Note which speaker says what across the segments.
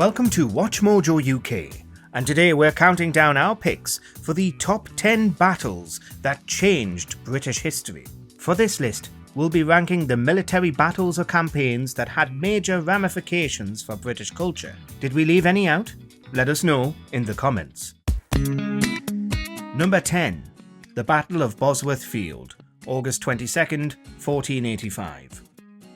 Speaker 1: Welcome to WatchMojoUK, and today we're counting down our picks for the top 10 battles that changed British history. For this list, we'll be ranking the military battles or campaigns that had major ramifications for British culture. Did we leave any out? Let us know in the comments. Number 10. The Battle of Bosworth Field, August 22nd, 1485.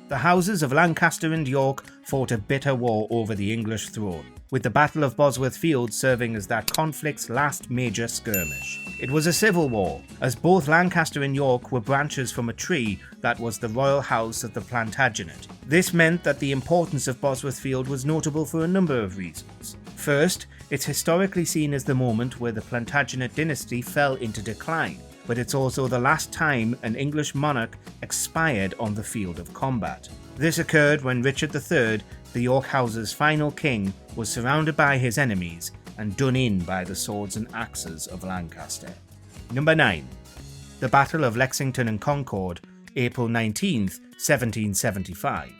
Speaker 1: The houses of Lancaster and York fought a bitter war over the English throne, with the Battle of Bosworth Field serving as that conflict's last major skirmish. It was a civil war, as both Lancaster and York were branches from a tree that was the royal house of the Plantagenet. This meant that the importance of Bosworth Field was notable for a number of reasons. First, it's historically seen as the moment where the Plantagenet dynasty fell into decline, but it's also the last time an English monarch expired on the field of combat. This occurred when Richard III, the York House's final king, was surrounded by his enemies and done in by the swords and axes of Lancaster. Number 9. The Battle of Lexington and Concord, April 19th, 1775.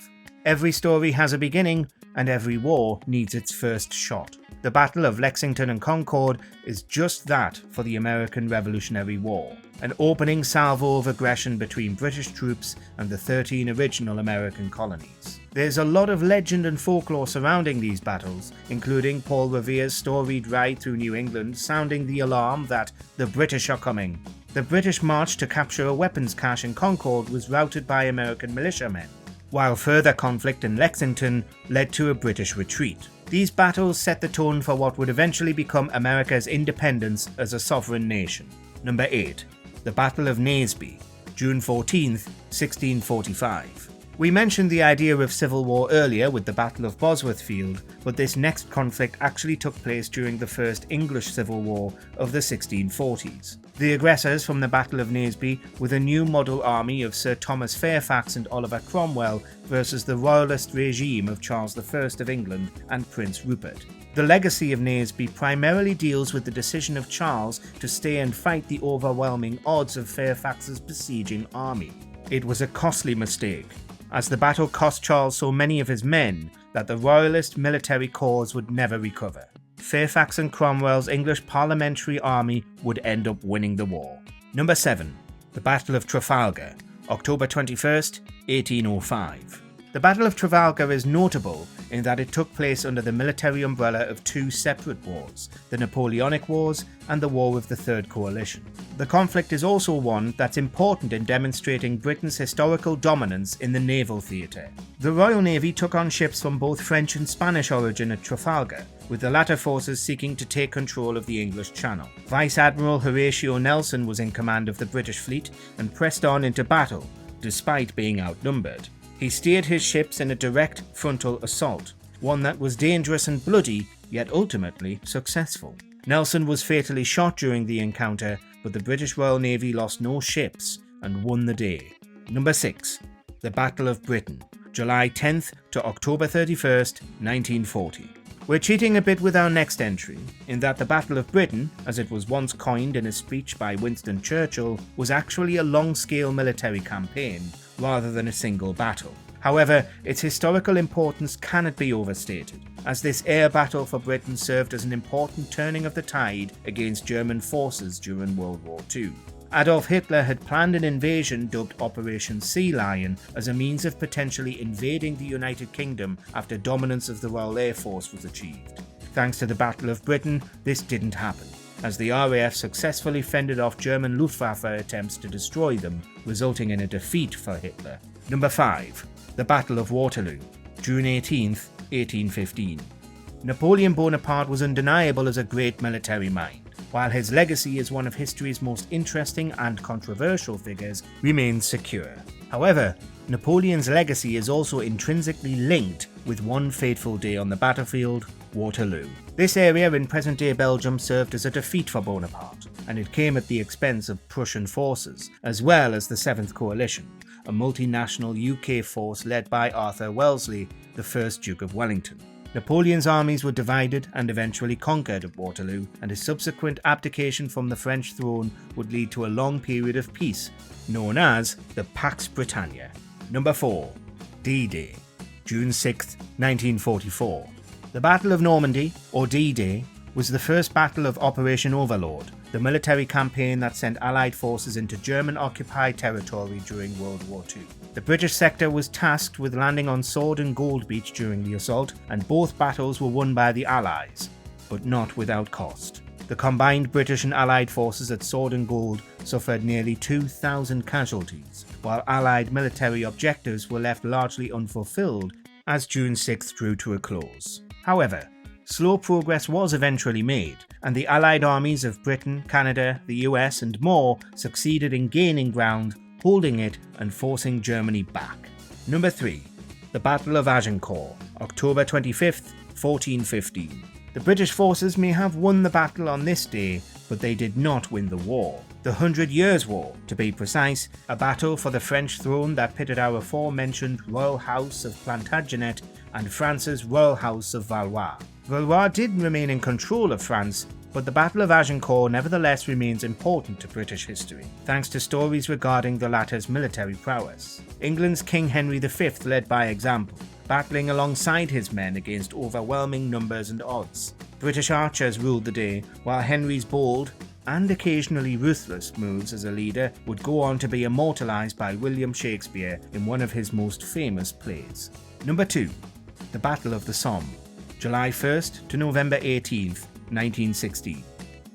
Speaker 1: Every story has a beginning, and every war needs its first shot. The Battle of Lexington and Concord is just that for the American Revolutionary War, an opening salvo of aggression between British troops and the 13 original American colonies. There's a lot of legend and folklore surrounding these battles, including Paul Revere's storied ride through New England sounding the alarm that the British are coming. The British march to capture a weapons cache in Concord was routed by American militiamen, while further conflict in Lexington led to a British retreat. These battles set the tone for what would eventually become America's independence as a sovereign nation. Number 8. The Battle of Naseby, June 14th, 1645. We mentioned the idea of civil war earlier with the Battle of Bosworth Field, but this next conflict actually took place during the First English Civil War of the 1640s. The aggressors from the Battle of Naseby were the new model army of Sir Thomas Fairfax and Oliver Cromwell versus the royalist regime of Charles I of England and Prince Rupert. The legacy of Naseby primarily deals with the decision of Charles to stay and fight the overwhelming odds of Fairfax's besieging army. It was a costly mistake, as the battle cost Charles so many of his men that the royalist military cause would never recover. Fairfax and Cromwell's English parliamentary army would end up winning the war. Number 7. The Battle of Trafalgar, October 21st, 1805. The Battle of Trafalgar is notable in that it took place under the military umbrella of two separate wars, the Napoleonic Wars and the War of the Third Coalition. The conflict is also one that's important in demonstrating Britain's historical dominance in the naval theatre. The Royal Navy took on ships from both French and Spanish origin at Trafalgar, with the latter forces seeking to take control of the English Channel. Vice Admiral Horatio Nelson was in command of the British fleet and pressed on into battle, despite being outnumbered. He steered his ships in a direct frontal assault, one that was dangerous and bloody, yet ultimately successful. Nelson was fatally shot during the encounter, but the British Royal Navy lost no ships and won the day. Number 6. The Battle of Britain, July 10th to October 31st, 1940. We're cheating a bit with our next entry, in that the Battle of Britain, as it was once coined in a speech by Winston Churchill, was actually a long-scale military campaign, rather than a single battle. However, its historical importance cannot be overstated, as this air battle for Britain served as an important turning of the tide against German forces during World War II. Adolf Hitler had planned an invasion dubbed Operation Sea Lion as a means of potentially invading the United Kingdom after dominance of the Royal Air Force was achieved. Thanks to the Battle of Britain, this didn't happen, as the RAF successfully fended off German Luftwaffe attempts to destroy them, resulting in a defeat for Hitler. Number 5. The Battle of Waterloo, June 18th, 1815. Napoleon Bonaparte was undeniable as a great military mind, while his legacy as one of history's most interesting and controversial figures remains secure. However, Napoleon's legacy is also intrinsically linked with one fateful day on the battlefield, Waterloo. This area in present-day Belgium served as a defeat for Bonaparte, and it came at the expense of Prussian forces, as well as the 7th Coalition, a multinational UK force led by Arthur Wellesley, the 1st Duke of Wellington. Napoleon's armies were divided and eventually conquered at Waterloo, and his subsequent abdication from the French throne would lead to a long period of peace, known as the Pax Britannia. Number 4. D-Day, June 6, 1944. The Battle of Normandy, or D-Day, was the first battle of Operation Overlord, the military campaign that sent Allied forces into German-occupied territory during World War II. The British sector was tasked with landing on Sword and Gold Beach during the assault, and both battles were won by the Allies, but not without cost. The combined British and Allied forces at Sword and Gold suffered nearly 2,000 casualties, while Allied military objectives were left largely unfulfilled as June 6th drew to a close. However, slow progress was eventually made, and the Allied armies of Britain, Canada, the US and more succeeded in gaining ground, holding it and forcing Germany back. Number 3. The Battle of Agincourt, October 25th, 1415. The British forces may have won the battle on this day, but they did not win the war. The 100 Years' War, to be precise, a battle for the French throne that pitted our aforementioned Royal House of Plantagenet and France's Royal House of Valois. Valois did remain in control of France, but the Battle of Agincourt nevertheless remains important to British history, thanks to stories regarding the latter's military prowess. England's King Henry V led by example, battling alongside his men against overwhelming numbers and odds. British archers ruled the day, while Henry's bold, and occasionally ruthless moves as a leader would go on to be immortalised by William Shakespeare in one of his most famous plays. Number 2. The Battle of the Somme, July 1st to November 18th, 1916.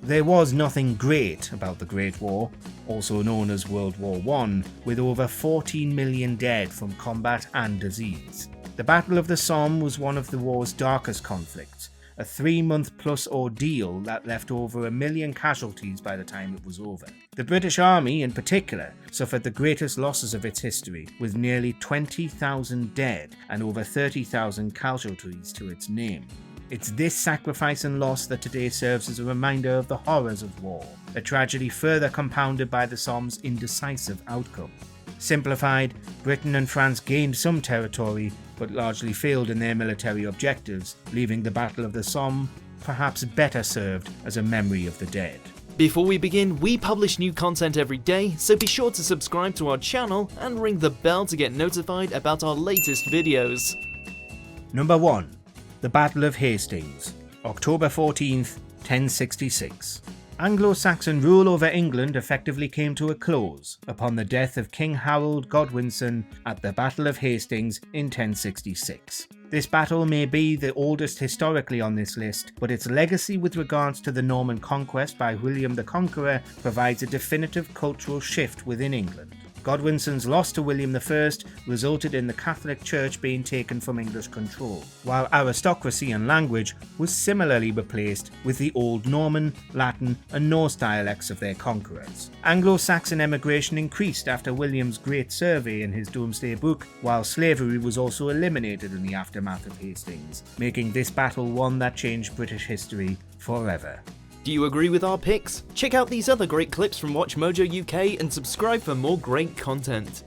Speaker 1: There was nothing great about the Great War, also known as World War I, with over 14 million dead from combat and disease. The Battle of the Somme was one of the war's darkest conflicts, a 3-month-plus ordeal that left over 1 million casualties by the time it was over. The British Army, in particular, suffered the greatest losses of its history, with nearly 20,000 dead and over 30,000 casualties to its name. It's this sacrifice and loss that today serves as a reminder of the horrors of war, a tragedy further compounded by the Somme's indecisive outcome. Simplified, Britain and France gained some territory, but largely failed in their military objectives, leaving the Battle of the Somme perhaps better served as a memory of the dead.
Speaker 2: Before we begin, we publish new content every day, so be sure to subscribe to our channel and ring the bell to get notified about our latest videos.
Speaker 1: Number 1. The Battle of Hastings, October 14th, 1066. Anglo-Saxon rule over England effectively came to a close upon the death of King Harold Godwinson at the Battle of Hastings in 1066. This battle may be the oldest historically on this list, but its legacy with regards to the Norman conquest by William the Conqueror provides a definitive cultural shift within England. Godwinson's loss to William I resulted in the Catholic Church being taken from English control, while aristocracy and language was similarly replaced with the Old Norman, Latin and Norse dialects of their conquerors. Anglo-Saxon emigration increased after William's Great Survey in his Domesday Book, while slavery was also eliminated in the aftermath of Hastings, making this battle one that changed British history forever.
Speaker 2: Do you agree with our picks? Check out these other great clips from WatchMojoUK and subscribe for more great content.